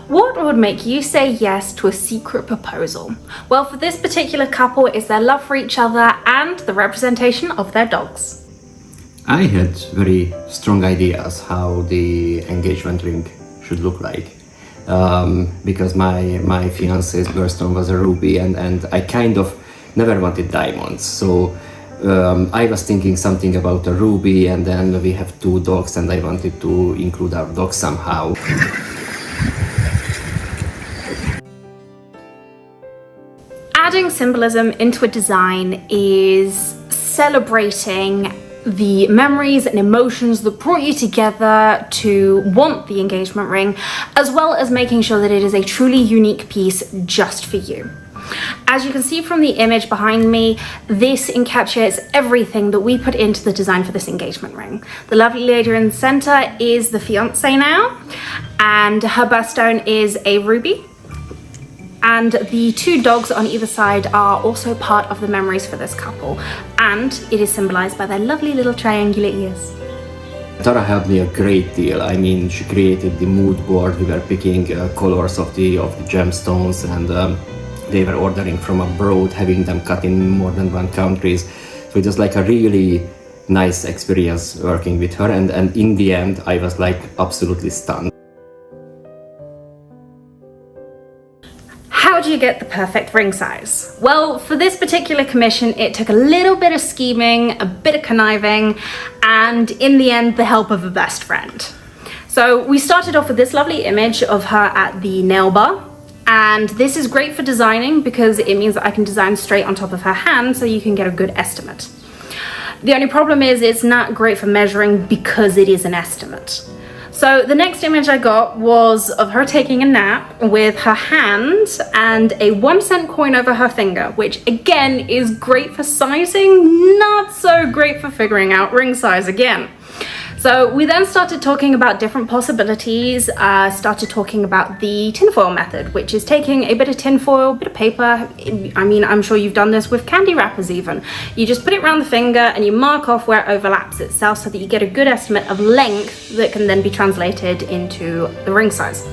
What would make you say yes to a secret proposal? Well, for this particular couple, it's their love for each other and the representation of their dogs. I had very strong ideas how the engagement ring should look like. Because my fiance's birthstone was a ruby, and I kind of never wanted diamonds. So I was thinking something about a ruby, and then we have 2 dogs, and I wanted to include our dogs somehow. Adding symbolism into a design is celebrating the memories and emotions that brought you together to want the engagement ring, as well as making sure that it is a truly unique piece just for you. As you can see from the image behind me, this encapsulates everything that we put into the design for this engagement ring. The lovely lady in the center is the fiance now, and her birthstone is a ruby. And the 2 dogs on either side are also part of the memories for this couple, and it is symbolized by their lovely little triangular ears. Tara helped me a great deal. I mean, she created the mood board. We were picking colors of the gemstones, and they were ordering from abroad, having them cut in more than 1 country. So it was like a really nice experience working with her, and in the end I was like absolutely stunned. How do you get the perfect ring size? Well, for this particular commission, it took a little bit of scheming, a bit of conniving, and in the end, the help of a best friend. So we started off with this lovely image of her at the nail bar. And this is great for designing because it means that I can design straight on top of her hand so you can get a good estimate. The only problem is it's not great for measuring because it is an estimate. So the next image I got was of her taking a nap with her hand and a 1-cent coin over her finger, which again is great for sizing, not so great for figuring out ring size again. So we then started talking about different possibilities, started talking about the tinfoil method, which is taking a bit of tinfoil, a bit of paper. I mean, I'm sure you've done this with candy wrappers even. You just put it around the finger and you mark off where it overlaps itself so that you get a good estimate of length that can then be translated into the ring size.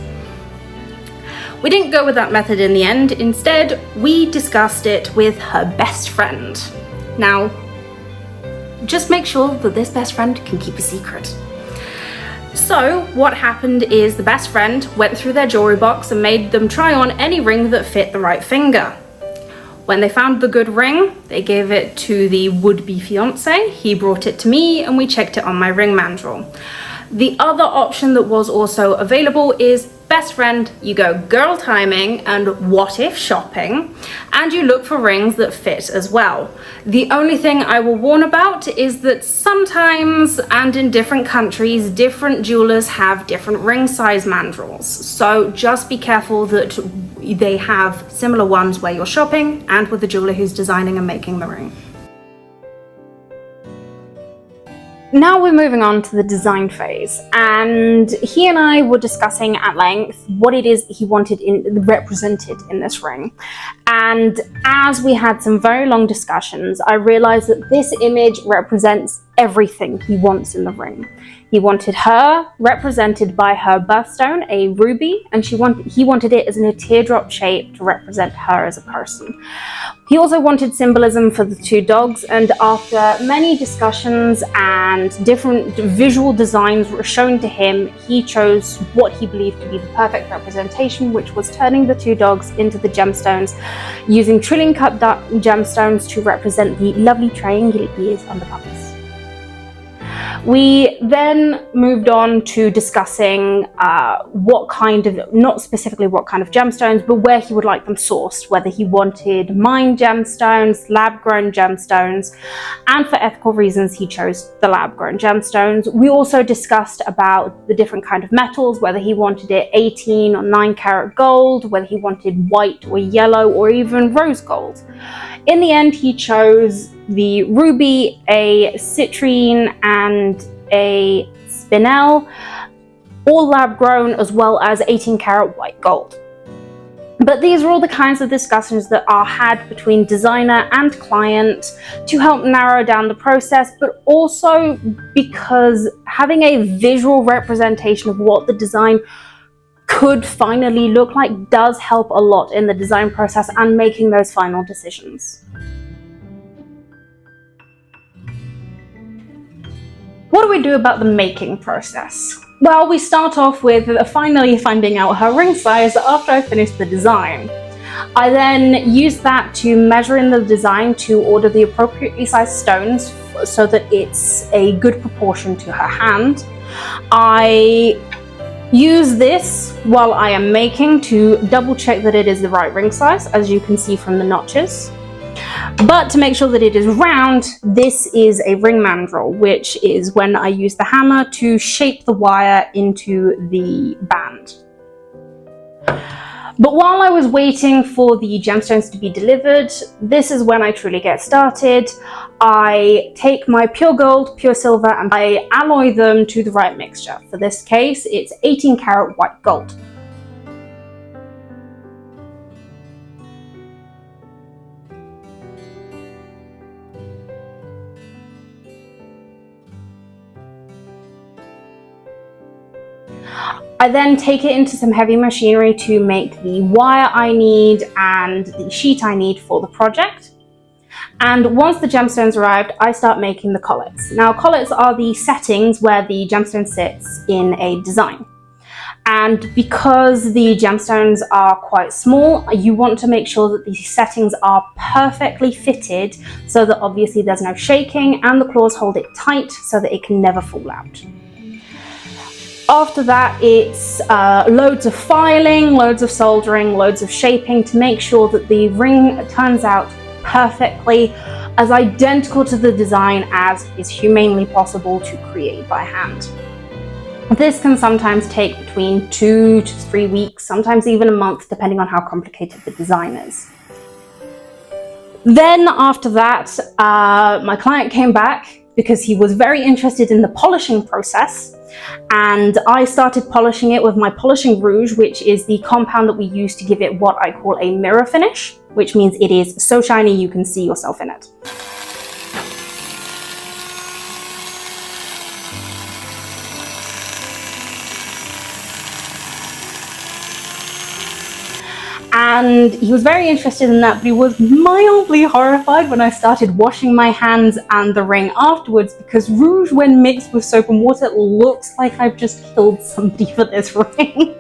We didn't go with that method in the end. Instead, we discussed it with her best friend. Now, just make sure that this best friend can keep a secret. So what happened is the best friend went through their jewelry box and made them try on any ring that fit the right finger. When they found the good ring, they gave it to the would-be fiance. He brought it to me and we checked it on my ring manual. The other option that was also available is best friend, you go girl timing and what if shopping, and you look for rings that fit as well. The only thing I will warn about is that sometimes and in different countries, different jewelers have different ring size manuals. So just be careful that they have similar ones where you're shopping and with the jeweler who's designing and making the ring. Now we're moving on to the design phase, and he and I were discussing at length what it is he wanted represented in this ring. And as we had some very long discussions, I realized that this image represents everything he wants in the ring. He wanted her represented by her birthstone, a ruby, and he wanted it as in a teardrop shape to represent her as a person. He also wanted symbolism for the 2 dogs, and after many discussions and different visual designs were shown to him, he chose what he believed to be the perfect representation, which was turning the 2 dogs into the gemstones, using trillion cut gemstones to represent the lovely triangular ears on the puppies. We then moved on to discussing what kind of, not specifically what kind of gemstones, but where he would like them sourced, whether he wanted mined gemstones, lab-grown gemstones, and for ethical reasons he chose the lab-grown gemstones. We also discussed about the different kind of metals, whether he wanted it 18 or 9 karat gold, whether he wanted white or yellow or even rose gold. In the end, he chose the ruby, a citrine, and a spinel, all lab grown, as well as 18 karat white gold. But these are all the kinds of discussions that are had between designer and client to help narrow down the process, but also because having a visual representation of what the design could finally look like does help a lot in the design process and making those final decisions. What do we do about the making process? Well, we start off with finally finding out her ring size after I finished the design. I then use that to measure in the design to order the appropriately sized stones so that it's a good proportion to her hand. I use this while I am making to double check that it is the right ring size, as you can see from the notches. But to make sure that it is round, this is a ring mandrel, which is when I use the hammer to shape the wire into the band. But while I was waiting for the gemstones to be delivered, this is when I truly get started. I take my pure gold, pure silver, and I alloy them to the right mixture. For this case, it's 18 karat white gold. I then take it into some heavy machinery to make the wire I need and the sheet I need for the project. And once the gemstones arrived, I start making the collets. Now, collets are the settings where the gemstone sits in a design. And because the gemstones are quite small, you want to make sure that these settings are perfectly fitted so that obviously there's no shaking and the claws hold it tight so that it can never fall out. After that, it's loads of filing, loads of soldering, loads of shaping to make sure that the ring turns out perfectly, as identical to the design as is humanly possible to create by hand. This can sometimes take between 2 to 3 weeks, sometimes even a month, depending on how complicated the design is. Then after that, my client came back because he was very interested in the polishing process. And I started polishing it with my polishing rouge, which is the compound that we use to give it what I call a mirror finish, which means it is so shiny you can see yourself in it. And he was very interested in that, but he was mildly horrified when I started washing my hands and the ring afterwards, because rouge, when mixed with soap and water, looks like I've just killed somebody for this ring.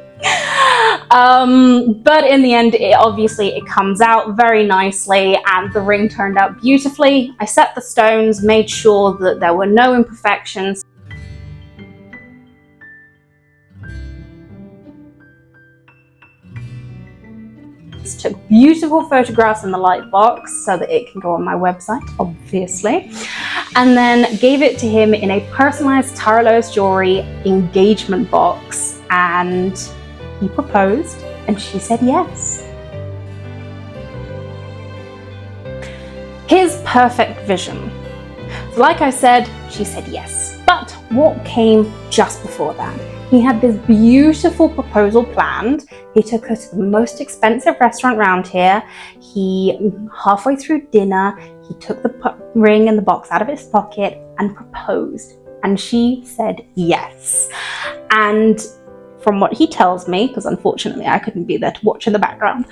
But in the end, it comes out very nicely and the ring turned out beautifully. I set the stones, made sure that there were no imperfections. Took beautiful photographs in the light box so that it can go on my website, obviously, and then gave it to him in a personalized Lois jewellery engagement box, and he proposed and she said yes. His perfect vision. So like I said, she said yes, but what came just before that? He had this beautiful proposal planned. He took her to the most expensive restaurant around here. Halfway through dinner, he took the ring and the box out of his pocket and proposed. And she said yes. And from what he tells me, because unfortunately I couldn't be there to watch in the background,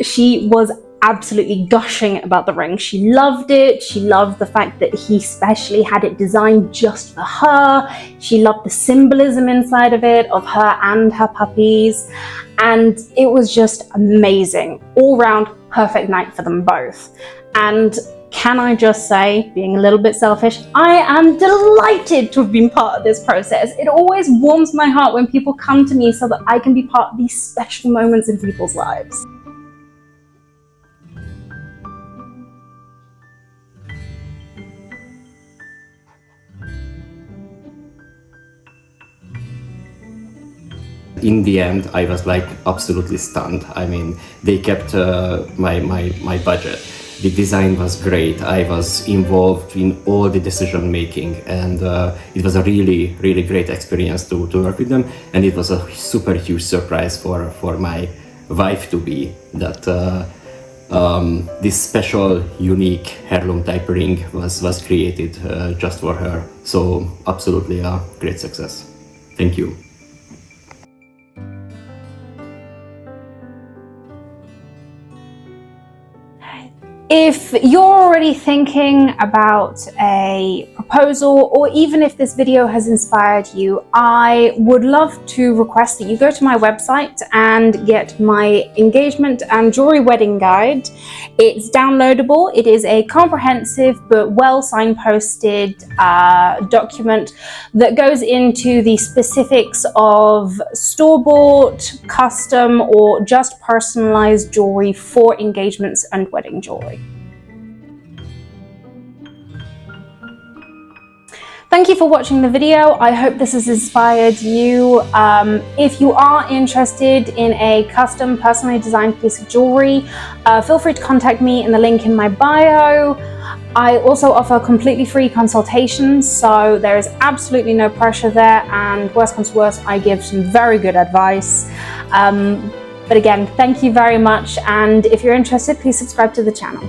she was absolutely gushing about the ring. She loved it. She loved the fact that he specially had it designed just for her. She loved the symbolism inside of it, of her and her puppies. And it was just amazing. All round perfect night for them both. And can I just say, being a little bit selfish, I am delighted to have been part of this process. It always warms my heart when people come to me so that I can be part of these special moments in people's lives. In the end, I was like absolutely stunned. I mean, they kept my budget. The design was great. I was involved in all the decision making, and it was a really great experience to work with them. And it was a super huge surprise for my wife to be that this special, unique heirloom type ring was created just for her. So absolutely a great success. Thank you. If you're already thinking about a proposal, or even if this video has inspired you, I would love to request that you go to my website and get my engagement and jewelry wedding guide. It's downloadable. It is a comprehensive but well signposted document that goes into the specifics of store-bought, custom, or just personalized jewelry for engagements and wedding jewelry. Thank you for watching the video. I hope this has inspired you. If you are interested in a custom, personally designed piece of jewelry, feel free to contact me in the link in my bio. I also offer completely free consultations, so there is absolutely no pressure there, and worst comes to worst, I give some very good advice. But again, thank you very much, and if you're interested, please subscribe to the channel.